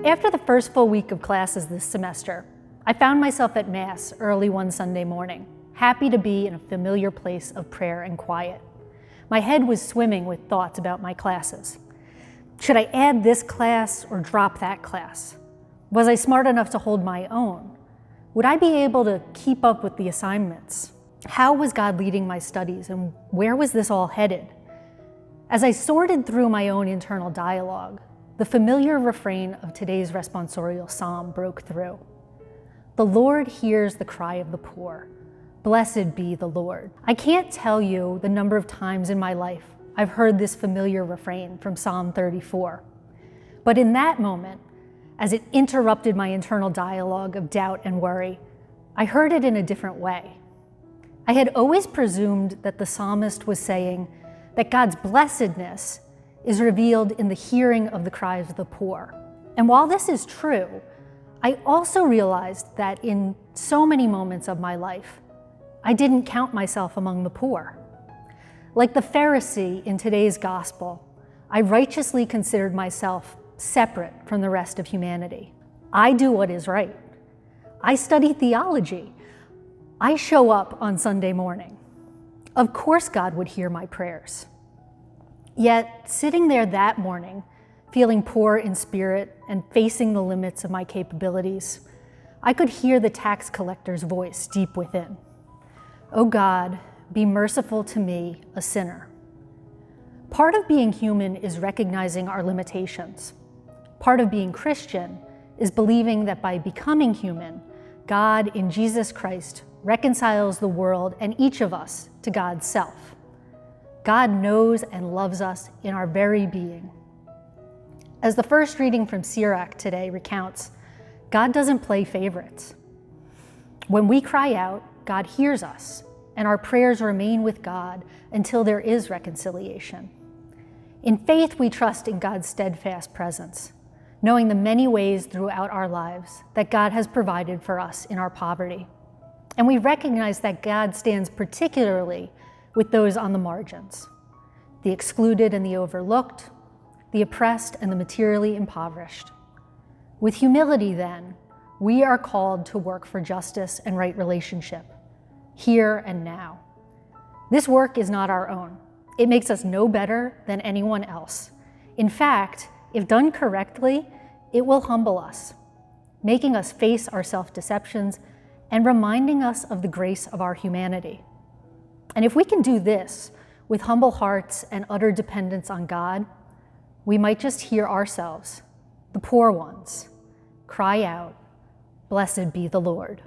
After the first full week of classes this semester, I found myself at Mass early one Sunday morning, happy to be in a familiar place of prayer and quiet. My head was swimming with thoughts about my classes. Should I add this class or drop that class? Was I smart enough to hold my own? Would I be able to keep up with the assignments? How was God leading my studies, and where was this all headed? As I sorted through my own internal dialogue, the familiar refrain of today's responsorial psalm broke through. The Lord hears the cry of the poor. Blessed be the Lord. I can't tell you the number of times in my life I've heard this familiar refrain from Psalm 34. But in that moment, as it interrupted my internal dialogue of doubt and worry, I heard it in a different way. I had always presumed that the psalmist was saying that God's blessedness is revealed in the hearing of the cries of the poor. And while this is true, I also realized that in so many moments of my life, I didn't count myself among the poor. Like the Pharisee in today's gospel, I righteously considered myself separate from the rest of humanity. I do what is right. I study theology. I show up on Sunday morning. Of course God would hear my prayers. Yet, sitting there that morning, feeling poor in spirit and facing the limits of my capabilities, I could hear the tax collector's voice deep within. "Oh God, be merciful to me, a sinner." Part of being human is recognizing our limitations. Part of being Christian is believing that by becoming human, God in Jesus Christ reconciles the world and each of us to God's self. God knows and loves us in our very being. As the first reading from Sirach today recounts, God doesn't play favorites. When we cry out, God hears us, and our prayers remain with God until there is reconciliation. In faith, we trust in God's steadfast presence, knowing the many ways throughout our lives that God has provided for us in our poverty. And we recognize that God stands particularly with those on the margins, the excluded and the overlooked, the oppressed and the materially impoverished. With humility, then, we are called to work for justice and right relationship, here and now. This work is not our own. It makes us no better than anyone else. In fact, if done correctly, it will humble us, making us face our self-deceptions and reminding us of the grace of our humanity. And if we can do this with humble hearts and utter dependence on God, we might just hear ourselves, the poor ones, cry out, "Blessed be the Lord."